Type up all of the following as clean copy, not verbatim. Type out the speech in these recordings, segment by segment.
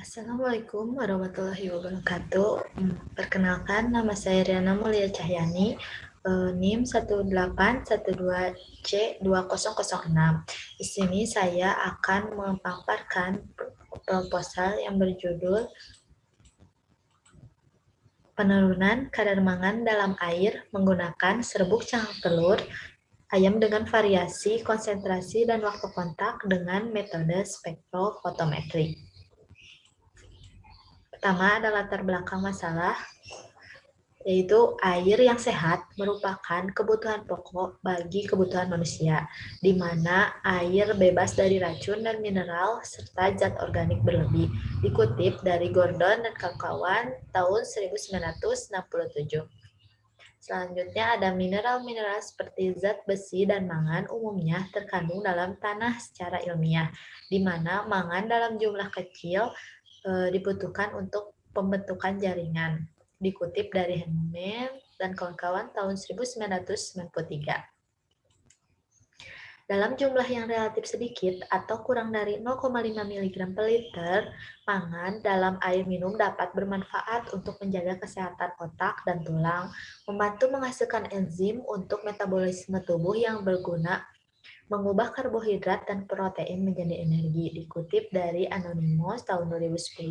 Assalamualaikum warahmatullahi wabarakatuh. Perkenalkan, nama saya Riana Mulia Cahyani, NIM 18112C2006. Di sini saya akan memaparkan proposal yang berjudul Penurunan kadar mangan dalam air menggunakan serbuk cangkang telur ayam dengan variasi konsentrasi dan waktu kontak dengan metode spektrofotometri. Pertama ada latar belakang masalah, yaitu air yang sehat merupakan kebutuhan pokok bagi kebutuhan manusia, di mana air bebas dari racun dan mineral serta zat organik berlebih, dikutip dari Gordon dan kawan-kawan tahun 1967. Selanjutnya ada mineral-mineral seperti zat besi dan mangan umumnya terkandung dalam tanah secara ilmiah, di mana mangan dalam jumlah kecil dibutuhkan untuk pembentukan jaringan. Dikutip dari Henneman dan kawan-kawan tahun 1993. Dalam jumlah yang relatif sedikit atau kurang dari 0,5 mg per liter, mangan dalam air minum dapat bermanfaat untuk menjaga kesehatan otak dan tulang, membantu menghasilkan enzim untuk metabolisme tubuh yang berguna, mengubah karbohidrat dan protein menjadi energi, dikutip dari Anonymous tahun 2010.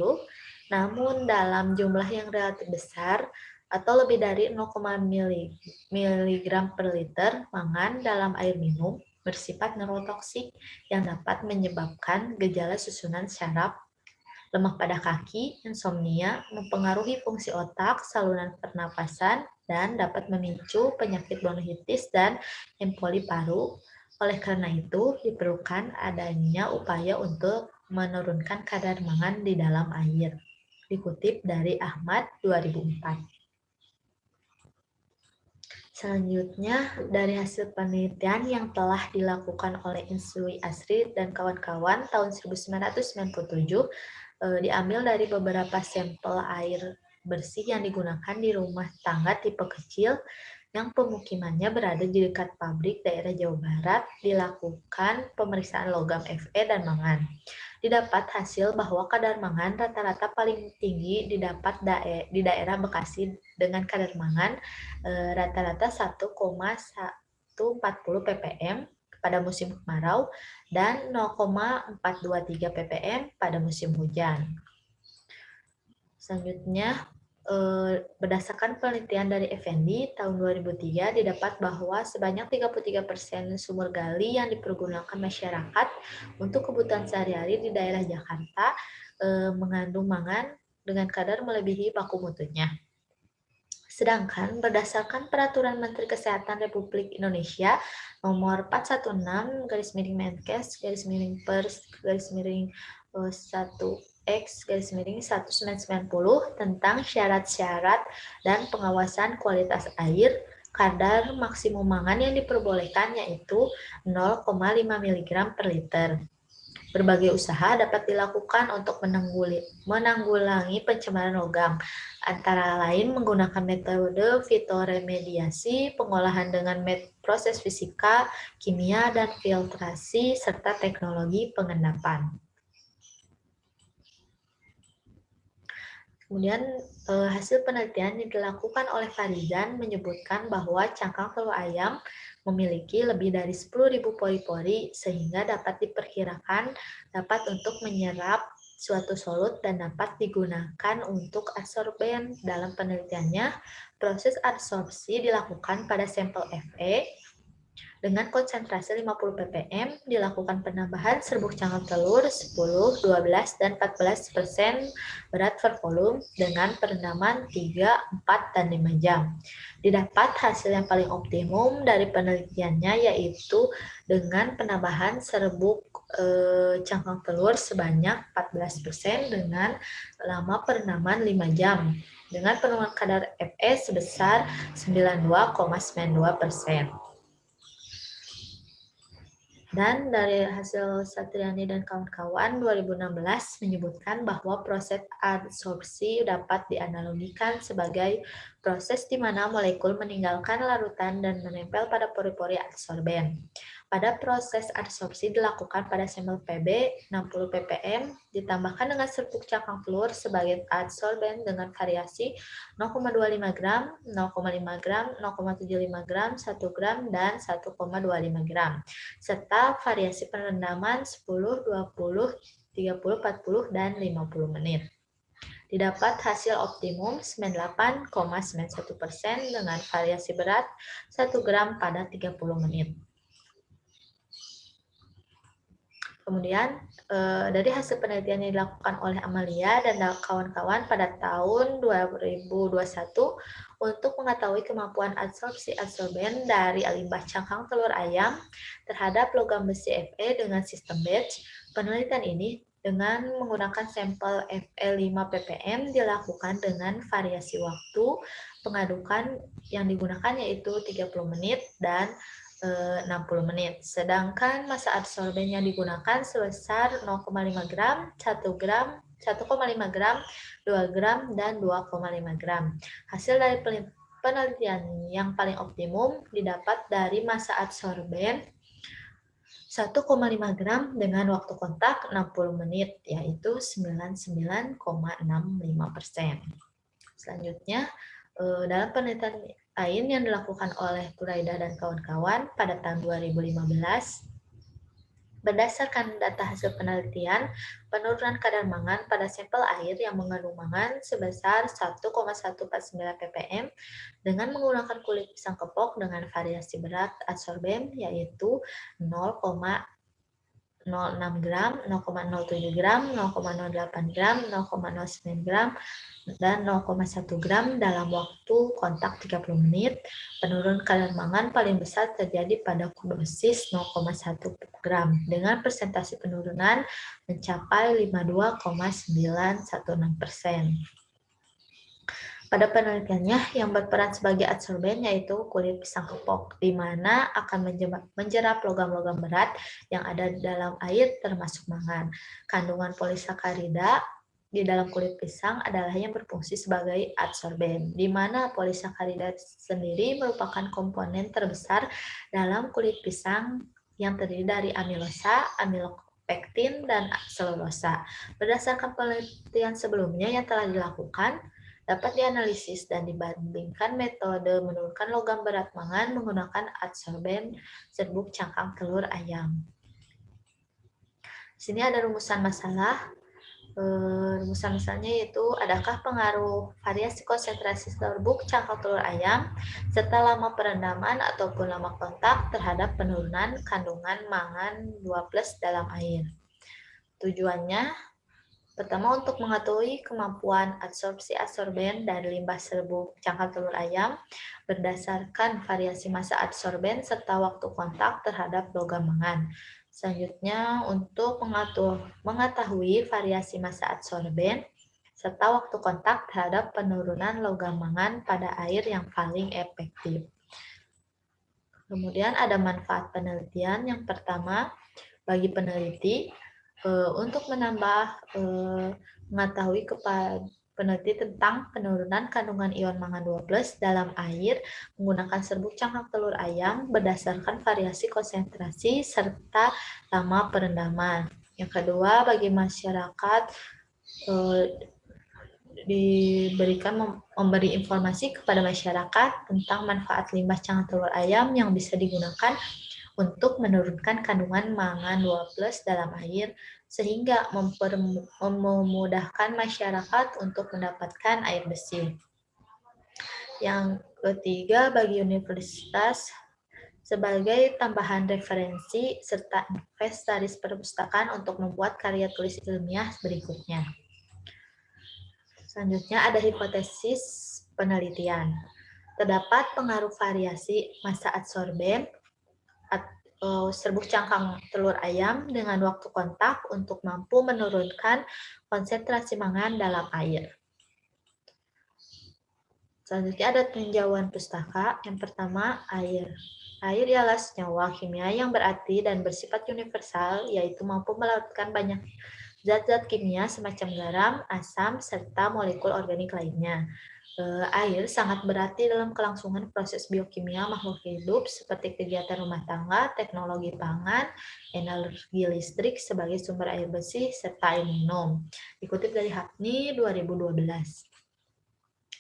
Namun dalam jumlah yang relatif besar atau lebih dari 0,5 mg per liter, mangan dalam air minum bersifat neurotoksik yang dapat menyebabkan gejala susunan syaraf, lemah pada kaki, insomnia, mempengaruhi fungsi otak, saluran pernapasan, dan dapat memicu penyakit bronkitis dan emboli paru. Oleh karena itu, diperlukan adanya upaya untuk menurunkan kadar mangan di dalam air. Dikutip dari Ahmad 2004. Selanjutnya, dari hasil penelitian yang telah dilakukan oleh Insui Asri dan kawan-kawan tahun 1997, diambil dari beberapa sampel air bersih yang digunakan di rumah tangga tipe kecil yang pemukimannya berada di dekat pabrik daerah Jawa Barat, dilakukan pemeriksaan logam Fe dan mangan. Didapat hasil bahwa kadar mangan rata-rata paling tinggi didapat di daerah Bekasi dengan kadar mangan rata-rata 1,140 ppm pada musim kemarau dan 0,423 ppm pada musim hujan. Selanjutnya, berdasarkan penelitian dari Effendi tahun 2003 didapat bahwa sebanyak 33% sumur gali yang dipergunakan masyarakat untuk kebutuhan sehari-hari di daerah Jakarta mengandung mangan dengan kadar melebihi baku mutunya. Sedangkan berdasarkan Peraturan Menteri Kesehatan Republik Indonesia nomor 416 Menkes /1990 tentang syarat-syarat dan pengawasan kualitas air, kadar maksimum mangan yang diperbolehkan yaitu 0,5 mg per liter. Berbagai usaha dapat dilakukan untuk menanggulangi pencemaran logam, antara lain menggunakan metode fitoremediasi, pengolahan dengan proses fisika, kimia, dan filtrasi, serta teknologi pengendapan. Kemudian hasil penelitian yang dilakukan oleh Farizan menyebutkan bahwa cangkang telur ayam memiliki lebih dari 10.000 pori-pori sehingga dapat diperkirakan dapat untuk menyerap suatu solut dan dapat digunakan untuk adsorben. Dalam penelitiannya, proses adsorpsi dilakukan pada sampel Fe dengan konsentrasi 50 ppm, dilakukan penambahan serbuk cangkang telur 10, 12, dan 14% berat per volume dengan perendaman 3, 4, dan 5 jam. Didapat hasil yang paling optimum dari penelitiannya yaitu dengan penambahan serbuk cangkang telur sebanyak 14% dengan lama perendaman 5 jam dengan penurunan kadar Fe sebesar 92,92%. Dan dari hasil Satriani dan kawan-kawan 2016 menyebutkan bahwa proses adsorpsi dapat dianalogikan sebagai proses di mana molekul meninggalkan larutan dan menempel pada pori-pori adsorben. Pada proses adsorpsi dilakukan pada sampel Pb 60 ppm ditambahkan dengan serbuk cangkang telur sebagai adsorben dengan variasi 0,25 gram, 0,5 gram, 0,75 gram, 1 gram, dan 1,25 gram, serta variasi perendaman 10, 20, 30, 40, dan 50 menit. Didapat hasil optimum 98,91% dengan variasi berat 1 gram pada 30 menit. Kemudian, dari hasil penelitian yang dilakukan oleh Amalia dan kawan-kawan pada tahun 2021 untuk mengetahui kemampuan absorpsi adsorben dari limbah cangkang telur ayam terhadap logam besi Fe dengan sistem batch, penelitian ini dengan menggunakan sampel Fe 5 ppm dilakukan dengan variasi waktu pengadukan yang digunakan yaitu 30 menit dan 60 menit. Sedangkan masa adsorben yang digunakan sebesar 0,5 gram, 1 gram, 1,5 gram, 2 gram, dan 2,5 gram. Hasil dari penelitian yang paling optimum didapat dari masa adsorben 1,5 gram dengan waktu kontak 60 menit, yaitu 99,65%. Selanjutnya, dalam penelitian lain yang dilakukan oleh Turaidah dan kawan-kawan pada tahun 2015, berdasarkan data hasil penelitian, penurunan kadar mangan pada sampel air yang mengandung mangan sebesar 1,149 ppm dengan menggunakan kulit pisang kepok dengan variasi berat adsorben yaitu 0,06 gram, 0,07 gram, 0,08 gram, 0,09 gram, dan 0,1 gram dalam waktu kontak 30 menit. Penurunan kadar mangan paling besar terjadi pada dosis 0,1 gram dengan persentase penurunan mencapai 52,916%. Pada penelitiannya, yang berperan sebagai adsorben yaitu kulit pisang kepok, di mana akan menjerap logam-logam berat yang ada di dalam air termasuk mangan. Kandungan polisakarida di dalam kulit pisang adalah yang berfungsi sebagai adsorben, di mana polisakarida sendiri merupakan komponen terbesar dalam kulit pisang yang terdiri dari amilosa, amilopektin, dan selulosa. Berdasarkan penelitian sebelumnya yang telah dilakukan, dapat dianalisis dan dibandingkan metode menurunkan logam berat mangan menggunakan adsorben serbuk cangkang telur ayam. Di sini ada rumusan masalah. Rumusan masalahnya yaitu, adakah pengaruh variasi konsentrasi serbuk cangkang telur ayam serta lama perendaman ataupun lama kontak terhadap penurunan kandungan mangan 2+ dalam air? Tujuannya, pertama, untuk mengetahui kemampuan absorpsi adsorben dari limbah serbuk cangkang telur ayam berdasarkan variasi massa adsorben serta waktu kontak terhadap logam mangan. Selanjutnya, untuk mengetahui variasi massa adsorben serta waktu kontak terhadap penurunan logam mangan pada air yang paling efektif. Kemudian ada manfaat penelitian. Yang pertama, bagi peneliti, untuk mengetahui kepada peneliti tentang penurunan kandungan ion mangan 2+ dalam air menggunakan serbuk cangkang telur ayam berdasarkan variasi konsentrasi serta lama perendaman. Yang kedua, bagi masyarakat diberikan memberi informasi kepada masyarakat tentang manfaat limbah cangkang telur ayam yang bisa digunakan untuk menurunkan kandungan mangan 2+ dalam air, sehingga memudahkan masyarakat untuk mendapatkan air bersih. Yang ketiga, bagi universitas sebagai tambahan referensi serta inventaris perpustakaan untuk membuat karya tulis ilmiah berikutnya. Selanjutnya ada hipotesis penelitian. Terdapat pengaruh variasi massa adsorben serbuk cangkang telur ayam dengan waktu kontak untuk mampu menurunkan konsentrasi mangan dalam air. Selanjutnya ada tinjauan pustaka. Yang pertama, air. Air ialah senyawa kimia yang berarti dan bersifat universal, yaitu mampu melarutkan banyak zat-zat kimia semacam garam, asam, serta molekul organik lainnya. Air sangat berarti dalam kelangsungan proses biokimia makhluk hidup seperti kegiatan rumah tangga, teknologi pangan, energi listrik sebagai sumber air bersih, serta air minum. Dikutip dari HAPNI 2012.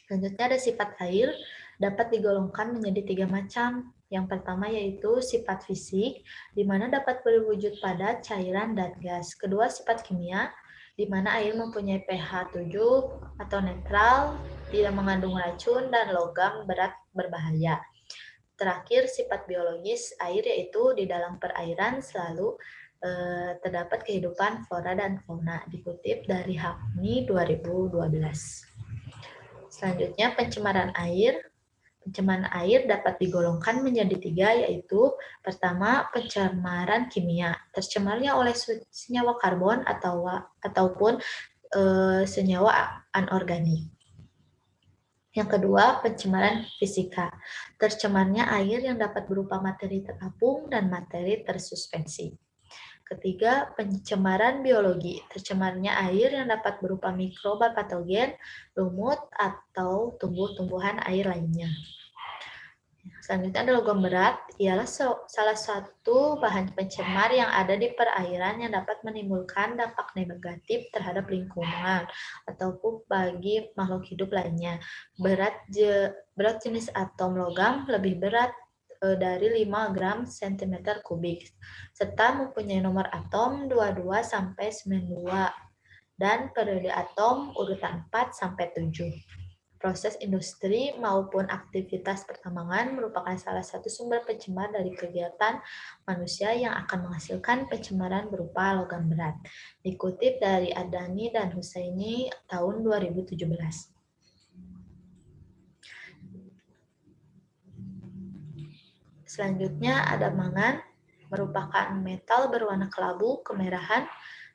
Selanjutnya ada sifat air, dapat digolongkan menjadi 3 macam. Yang pertama yaitu sifat fisik, di mana dapat berwujud padat, cairan, dan gas. Kedua, sifat kimia, di mana air mempunyai pH 7 atau netral, tidak mengandung racun, dan logam berat berbahaya. Terakhir, sifat biologis air yaitu di dalam perairan selalu terdapat kehidupan flora dan fauna. Dikutip dari HAPNI 2012. Selanjutnya, pencemaran air. Pencemaran air dapat digolongkan menjadi 3, yaitu pertama, pencemaran kimia. Tercemarnya oleh senyawa karbon ataupun senyawa anorganik. Yang kedua, pencemaran fisika. Tercemarnya air yang dapat berupa materi terapung dan materi tersuspensi. Ketiga, pencemaran biologi. Tercemarnya air yang dapat berupa mikroba patogen, lumut, atau tumbuh-tumbuhan air lainnya. Selanjutnya ada logam berat, ialah salah satu bahan pencemar yang ada di perairan yang dapat menimbulkan dampak negatif terhadap lingkungan ataupun bagi makhluk hidup lainnya. Berat jenis atom logam lebih berat dari 5 gram cm kubik, serta mempunyai nomor atom 22 sampai 92 dan periode atom urutan 4 sampai 7. Proses industri maupun aktivitas pertambangan merupakan salah satu sumber pencemar dari kegiatan manusia yang akan menghasilkan pencemaran berupa logam berat. Dikutip dari Adani dan Husaini tahun 2017. Selanjutnya ada mangan, merupakan metal berwarna kelabu kemerahan.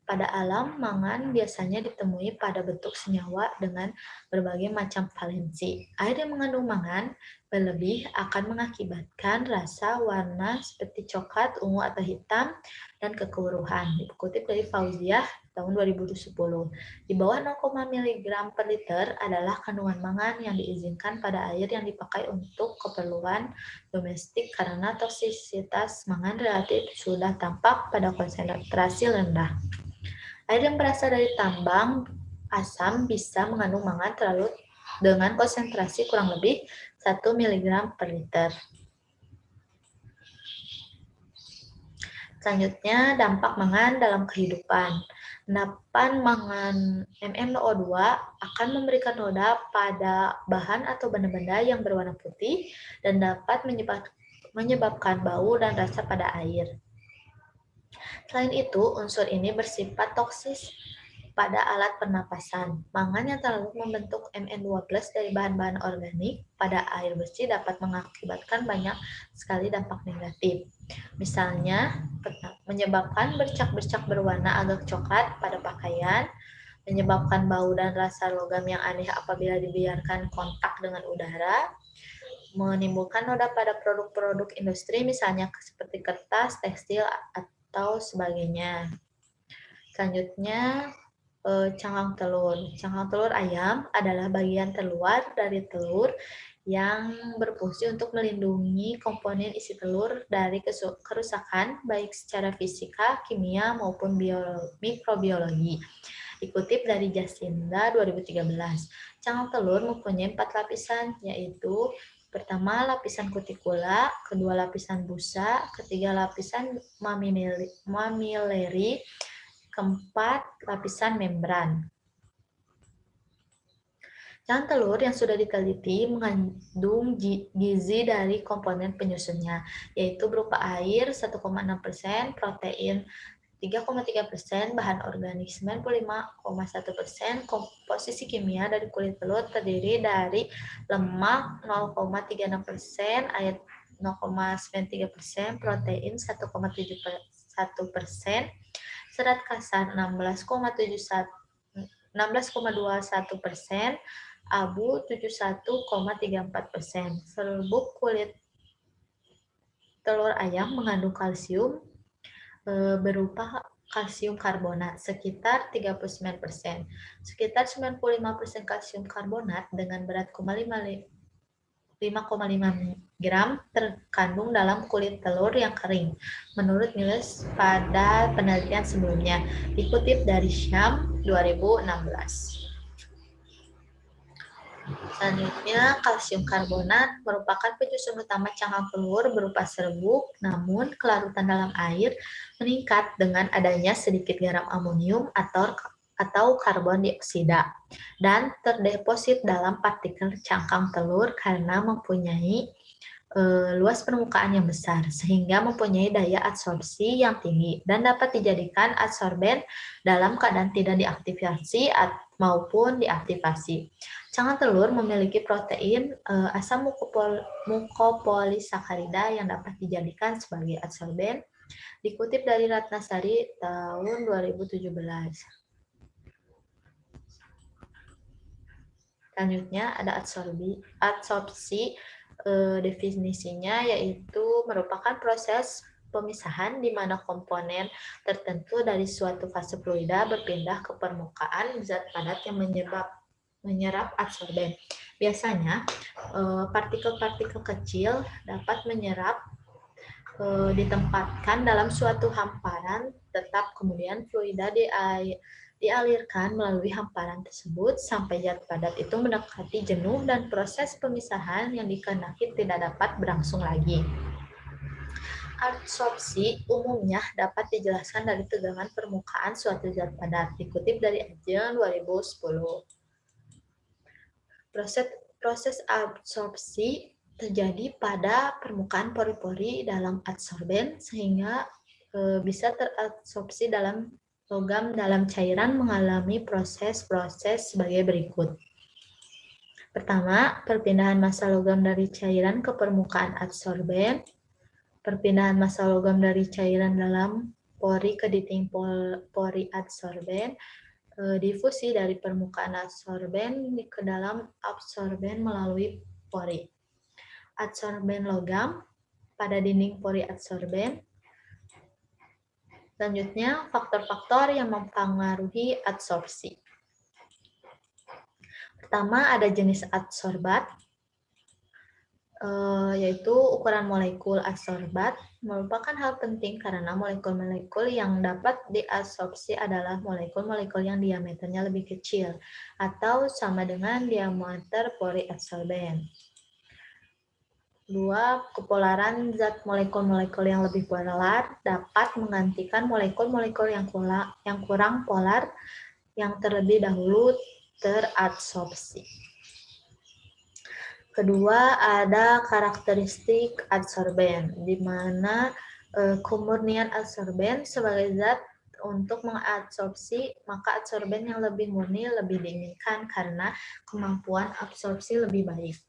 Pada alam, mangan biasanya ditemui pada bentuk senyawa dengan berbagai macam valensi. Air yang mengandung mangan berlebih akan mengakibatkan rasa warna seperti coklat, ungu, atau hitam, dan kekuruhan. Dikutip dari Fauziah tahun 2010. Di bawah 0, mg per liter adalah kandungan mangan yang diizinkan pada air yang dipakai untuk keperluan domestik karena toksisitas mangan relatif sudah tampak pada konsentrasi rendah. Air yang berasal dari tambang asam bisa mengandung mangan terlalu dengan konsentrasi kurang lebih 1 mg per liter. Selanjutnya, dampak mangan dalam kehidupan. Endapan mangan MnO2 akan memberikan noda pada bahan atau benda-benda yang berwarna putih dan dapat menyebabkan bau dan rasa pada air. Selain itu, unsur ini bersifat toksis pada alat pernapasan. Mangan yang terlalu membentuk Mn2+ dari bahan-bahan organik pada air bersih dapat mengakibatkan banyak sekali dampak negatif. Misalnya, menyebabkan bercak-bercak berwarna agak coklat pada pakaian, menyebabkan bau dan rasa logam yang aneh apabila dibiarkan kontak dengan udara, menimbulkan noda pada produk-produk industri misalnya seperti kertas, tekstil, atau sebagainya. Selanjutnya, cangkang telur. Cangkang telur ayam adalah bagian terluar dari telur yang berfungsi untuk melindungi komponen isi telur dari kerusakan baik secara fisika, kimia, maupun mikrobiologi. Dikutip dari Jacinda 2013. Cangkang telur mempunyai 4 lapisan, yaitu pertama, lapisan kutikula, kedua, lapisan busa, ketiga, lapisan mamileri, keempat, lapisan membran. Cangkang telur yang sudah diteliti mengandung gizi dari komponen penyusunnya, yaitu berupa air 1,6%, protein 3,3%, bahan organik 95,1%, komposisi kimia dari kulit telur terdiri dari lemak 0,36%, air 0,93%, protein 1,71%, serat kasar 16,21%, abu 71,34%. Serbuk kulit telur ayam mengandung kalsium berupa kalsium karbonat sekitar 39%. Sekitar 95% kalsium karbonat dengan berat 5,5 gram terkandung dalam kulit telur yang kering, menurut Niels pada penelitian sebelumnya, dikutip dari Syam 2016. Selanjutnya, kalsium karbonat merupakan penyusun utama cangkang telur berupa serbuk, namun kelarutan dalam air meningkat dengan adanya sedikit garam amonium atau karbon dioksida dan terdeposit dalam partikel cangkang telur karena mempunyai luas permukaan yang besar sehingga mempunyai daya absorpsi yang tinggi dan dapat dijadikan adsorben dalam keadaan tidak diaktifasi maupun diaktifasi. Cangkang telur memiliki protein asam mukopolisakarida yang dapat dijadikan sebagai adsorben, dikutip dari Ratnasari tahun 2017. Selanjutnya ada adsorpsi, definisinya yaitu merupakan proses pemisahan di mana komponen tertentu dari suatu fase fluida berpindah ke permukaan zat padat yang menyerap adsorben. Biasanya partikel-partikel kecil dapat menyerap ditempatkan dalam suatu hamparan tetap, kemudian fluida dialirkan melalui hamparan tersebut sampai zat padat itu mendekati jenuh dan proses pemisahan yang dikehendaki tidak dapat berlangsung lagi. Adsorpsi umumnya dapat dijelaskan dari tegangan permukaan suatu zat padat, dikutip dari Ajeng 2010. Proses absorpsi terjadi pada permukaan pori-pori dalam adsorben sehingga bisa terabsorpsi dalam logam dalam cairan mengalami proses-proses sebagai berikut. Pertama, perpindahan massa logam dari cairan ke permukaan adsorben. Perpindahan massa logam dari cairan dalam pori ke dinding pori adsorben. Difusi dari permukaan adsorben ke dalam absorben melalui pori. Adsorben logam pada dinding pori adsorben. Selanjutnya, faktor-faktor yang mempengaruhi adsorpsi. Pertama, ada jenis adsorbat, yaitu ukuran molekul adsorbat merupakan hal penting karena molekul-molekul yang dapat diadsorpsi adalah molekul-molekul yang diameternya lebih kecil atau sama dengan diameter pori adsorben. Dua, kepolaran zat molekul-molekul yang lebih polar dapat menggantikan molekul-molekul yang kurang polar yang terlebih dahulu teradsorpsi. Kedua, ada karakteristik adsorben, di mana kemurnian adsorben sebagai zat untuk mengadsorpsi, maka adsorben yang lebih murni lebih diinginkan karena kemampuan absorpsi lebih baik.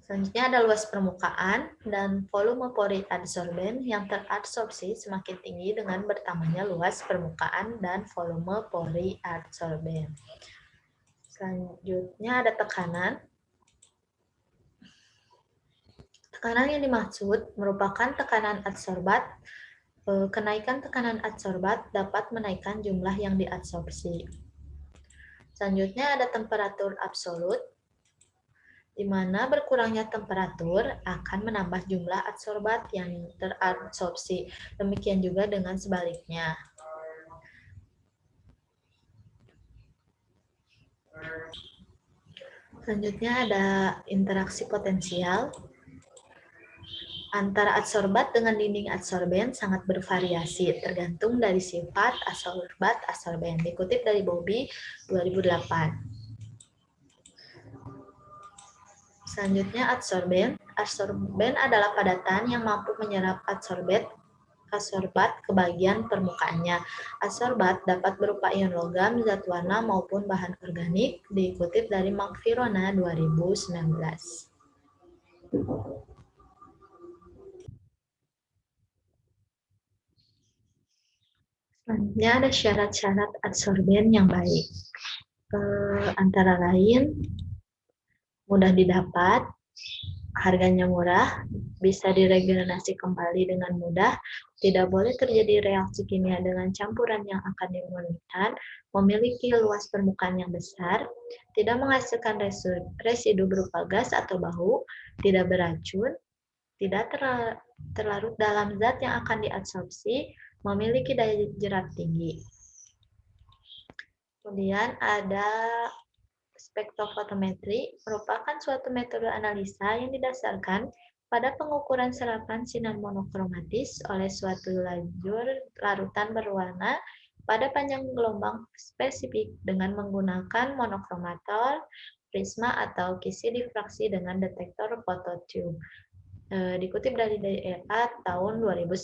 Selanjutnya ada luas permukaan dan volume pori adsorben yang teradsorpsi semakin tinggi dengan bertambahnya luas permukaan dan volume pori adsorben. Selanjutnya ada tekanan. Tekanan yang dimaksud merupakan tekanan adsorbat. Kenaikan tekanan adsorbat dapat menaikkan jumlah yang diadsorpsi. Selanjutnya ada temperatur absolut, di mana berkurangnya temperatur akan menambah jumlah adsorbat yang teradsorpsi. Demikian juga dengan sebaliknya. Selanjutnya ada interaksi potensial. Antara adsorbat dengan dinding adsorben sangat bervariasi, tergantung dari sifat adsorbat-adsorben. Dikutip dari Bobby 2008. Selanjutnya adsorben. Adsorben adalah padatan yang mampu menyerap adsorbat ke bagian permukaannya. Adsorbat dapat berupa ion logam, zat warna, maupun bahan organik, dikutip dari Magfirona 2019. Selanjutnya ada syarat-syarat adsorben yang baik. Antara lain, mudah didapat, harganya murah, bisa diregenerasi kembali dengan mudah, tidak boleh terjadi reaksi kimia dengan campuran yang akan dimurnikan, memiliki luas permukaan yang besar, tidak menghasilkan residu berupa gas atau bau, tidak beracun, tidak terlarut dalam zat yang akan diabsorpsi, memiliki daya jerat tinggi. Kemudian ada spektrofotometri, merupakan suatu metode analisa yang didasarkan pada pengukuran serapan sinar monokromatis oleh suatu lajur larutan berwarna pada panjang gelombang spesifik dengan menggunakan monokromator, prisma, atau kisi difraksi dengan detektor fototube. Dikutip dari DEA tahun 2010.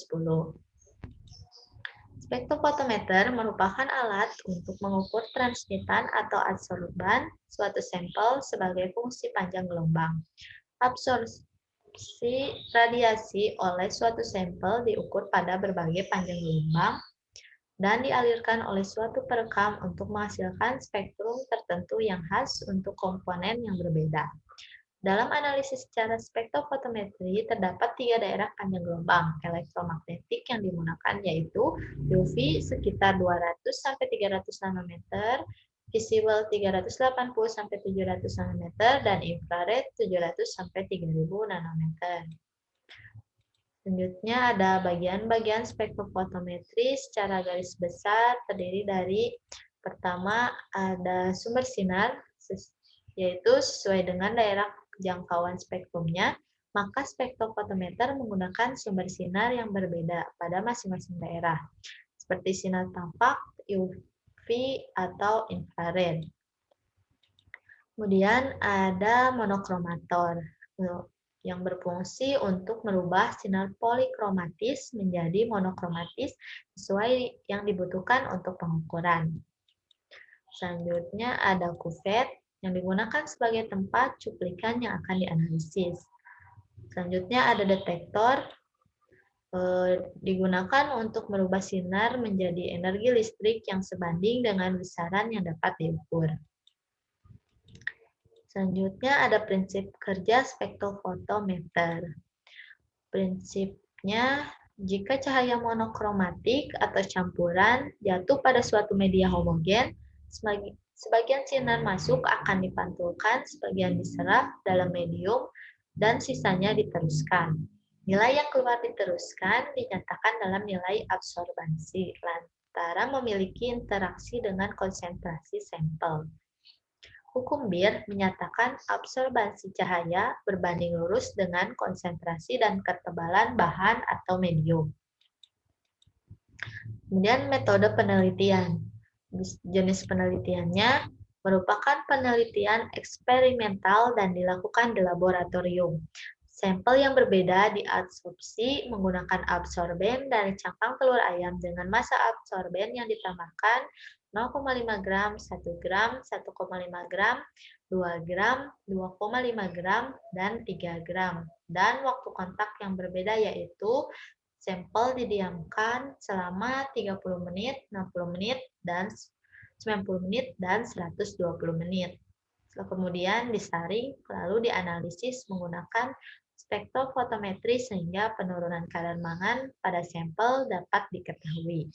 Spektrofotometer merupakan alat untuk mengukur transmitan atau adsorban suatu sampel sebagai fungsi panjang gelombang. Absorpsi radiasi oleh suatu sampel diukur pada berbagai panjang gelombang dan dialirkan oleh suatu perekam untuk menghasilkan spektrum tertentu yang khas untuk komponen yang berbeda. Dalam analisis secara spektrofotometri, terdapat 3 daerah panjang gelombang elektromagnetik yang digunakan, yaitu UV sekitar 200-300 nanometer, visible 380-700 nanometer, dan infrared 700-3000 nanometer. Selanjutnya ada bagian-bagian spektrofotometri secara garis besar terdiri dari pertama ada sumber sinar, yaitu sesuai dengan daerah jangkauan spektrumnya, maka spektrofotometer menggunakan sumber sinar yang berbeda pada masing-masing daerah, seperti sinar tampak, UV, atau infrared. Kemudian ada monokromator yang berfungsi untuk merubah sinar polikromatis menjadi monokromatis sesuai yang dibutuhkan untuk pengukuran. Selanjutnya ada kuvet yang digunakan sebagai tempat cuplikan yang akan dianalisis. Selanjutnya ada detektor, digunakan untuk merubah sinar menjadi energi listrik yang sebanding dengan besaran yang dapat diukur. Selanjutnya ada prinsip kerja spektrofotometer. Prinsipnya, jika cahaya monokromatik atau campuran jatuh pada suatu media homogen, sebagian sinar masuk akan dipantulkan, sebagian diserap dalam medium, dan sisanya diteruskan. Nilai yang keluar diteruskan dinyatakan dalam nilai absorbansi lantaran memiliki interaksi dengan konsentrasi sampel. Hukum Bir menyatakan absorbansi cahaya berbanding lurus dengan konsentrasi dan ketebalan bahan atau medium. Kemudian metode penelitian. Jenis penelitiannya merupakan penelitian eksperimental dan dilakukan di laboratorium. Sampel yang berbeda diabsorpsi menggunakan absorben dari cangkang telur ayam dengan massa absorben yang ditambahkan 0,5 gram, 1 gram, 1,5 gram, 2 gram, 2,5 gram, dan 3 gram. Dan waktu kontak yang berbeda yaitu sampel didiamkan selama 30 menit, 60 menit, dan 90 menit, dan 120 menit. Kemudian disaring, lalu dianalisis menggunakan spektrofotometri sehingga penurunan kadar mangan pada sampel dapat diketahui.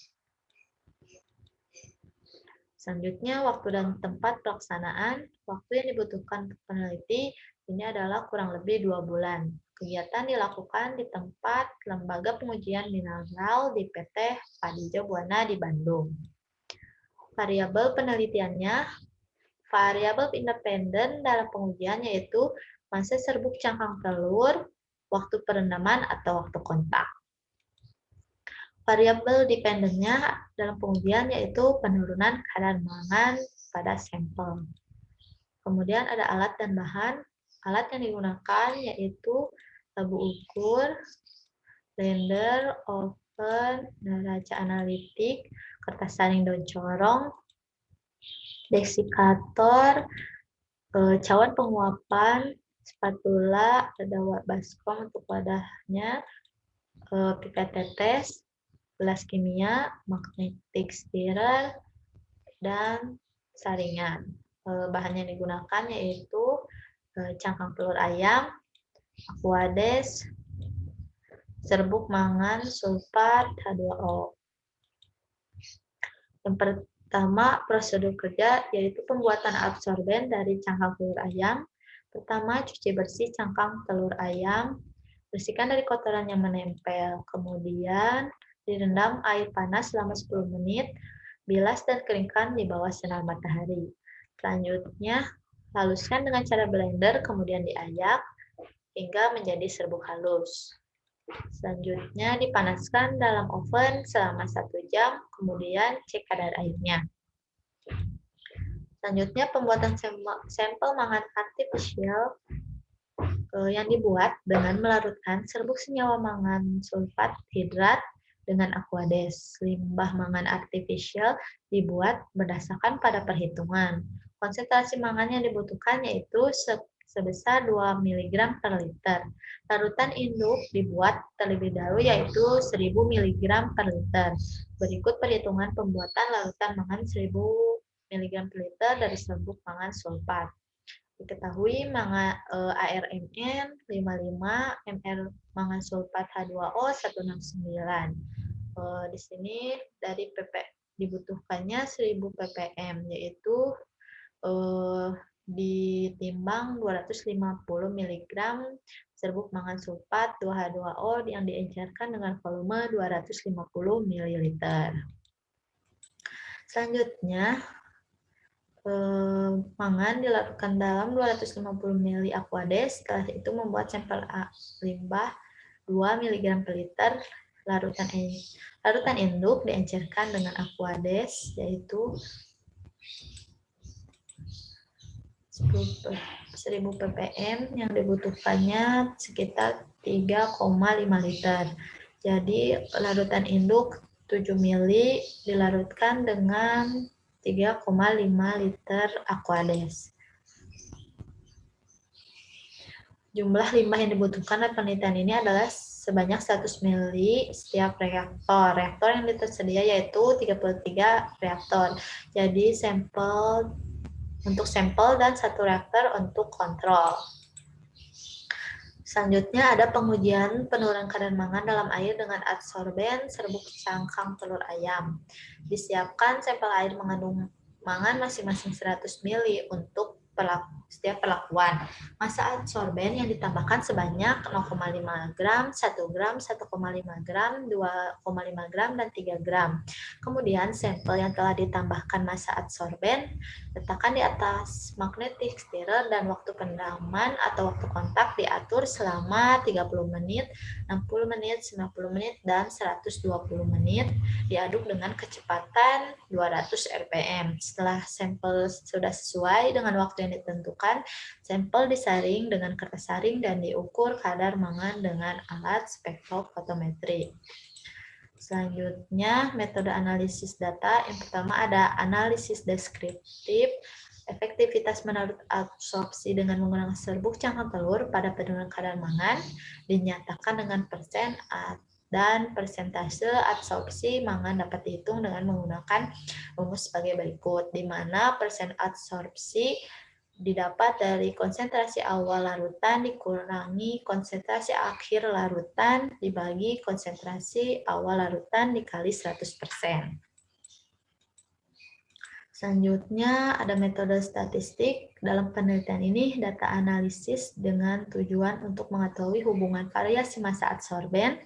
Selanjutnya, waktu dan tempat pelaksanaan. Waktu yang dibutuhkan peneliti ini adalah kurang lebih 2 bulan. Kegiatan dilakukan di tempat Lembaga Pengujian Mineral di PT Padijo Buana di Bandung. Variabel penelitiannya, variabel independen dalam pengujian yaitu massa serbuk cangkang telur, waktu perendaman atau waktu kontak. Variabel dependennya dalam pengujian yaitu penurunan kadar mangan pada sampel. Kemudian ada alat dan bahan. Alat yang digunakan yaitu tabu ukur, blender, oven, neraca analitik, kertas saring daun corong, desikator, cawan penguapan, spatula, ada baskom untuk wadahnya, pipet tetes, gelas kimia, magnetic stirrer, dan saringan. Bahan yang digunakan yaitu cangkang telur ayam, Aquades, serbuk mangan sulfat H2O. Yang pertama, prosedur kerja yaitu pembuatan absorben dari cangkang telur ayam. Pertama, cuci bersih cangkang telur ayam, bersihkan dari kotoran yang menempel. Kemudian, direndam air panas selama 10 menit, bilas dan keringkan di bawah sinar matahari. Selanjutnya, haluskan dengan cara blender, kemudian diayak hingga menjadi serbuk halus. Selanjutnya dipanaskan dalam oven selama 1 jam, kemudian cek kadar airnya. Selanjutnya pembuatan sampel mangan artifisial yang dibuat dengan melarutkan serbuk senyawa mangan sulfat hidrat dengan Aquades. Limbah mangan artifisial dibuat berdasarkan pada perhitungan. Konsentrasi mangan yang dibutuhkan yaitu sebesar 2 mg per liter. Larutan induk dibuat terlebih dahulu yaitu 1000 mg per liter. Berikut perhitungan pembuatan larutan mangan 1000 mg per liter dari serbuk mangan sulfat. Diketahui ARMN 55, ml mangan sulfat H2O 169. Di sini dari dibutuhkannya 1000 ppm, yaitu ditimbang 250 mg serbuk mangan sulfat 2H2O yang diencerkan dengan volume 250 ml. Selanjutnya, mangan dilarutkan dalam 250 ml Aquades. Setelah itu membuat sampel limbah 2 mg per liter. Larutan induk diencerkan dengan Aquades, yaitu 1000 ppm yang dibutuhkannya sekitar 3,5 liter. Jadi larutan induk 7 ml dilarutkan dengan 3,5 liter Aquades. Jumlah limbah yang dibutuhkan oleh penelitian ini adalah sebanyak 100 ml setiap reaktor. Reaktor yang tersedia yaitu 33 reaktor. Jadi untuk sampel dan 1 reaktor untuk kontrol. Selanjutnya ada pengujian penurunan kadar mangan dalam air dengan adsorben serbuk cangkang telur ayam. Disiapkan sampel air mengandung mangan masing-masing 100 ml untuk setiap perlakuan. Massa adsorben yang ditambahkan sebanyak 0,5 gram, 1 gram, 1,5 gram, 2,5 gram, dan 3 gram. Kemudian sampel yang telah ditambahkan massa adsorben letakkan di atas magnetic stirrer dan waktu pendaman atau waktu kontak diatur selama 30 menit, 60 menit, 90 menit, dan 120 menit. Diaduk dengan kecepatan 200 rpm. Setelah sampel sudah sesuai dengan waktu yang ditentukan, sampel disaring dengan kertas saring dan diukur kadar mangan dengan alat spektrofotometri. Selanjutnya, metode analisis data. Yang pertama ada analisis deskriptif, efektivitas menurut absorpsi dengan menggunakan serbuk cangkang telur pada penurunan kadar mangan dinyatakan dengan persen dan persentase absorpsi mangan dapat dihitung dengan menggunakan rumus sebagai berikut, di mana persen absorpsi didapat dari konsentrasi awal larutan dikurangi konsentrasi akhir larutan dibagi konsentrasi awal larutan dikali 100%. Selanjutnya ada metode statistik. Dalam penelitian ini data analisis dengan tujuan untuk mengetahui hubungan variasi massa adsorben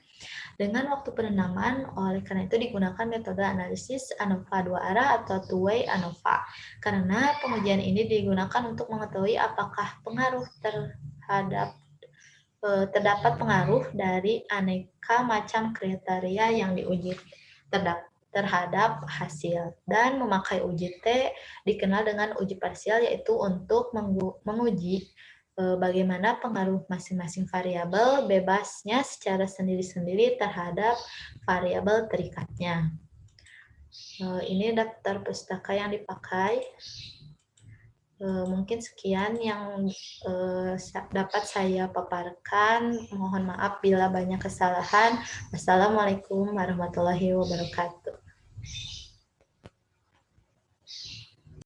dengan waktu perendaman. Oleh karena itu digunakan metode analisis ANOVA 2 arah atau two-way ANOVA. Karena pengujian ini digunakan untuk mengetahui apakah pengaruh terdapat pengaruh dari aneka macam kriteria yang diuji terhadap hasil, dan memakai uji T dikenal dengan uji parsial, yaitu untuk menguji bagaimana pengaruh masing-masing variabel bebasnya secara sendiri-sendiri terhadap variabel terikatnya. Ini daftar pustaka yang dipakai. Mungkin sekian yang dapat saya paparkan. Mohon maaf bila banyak kesalahan. Wassalamualaikum warahmatullahi wabarakatuh.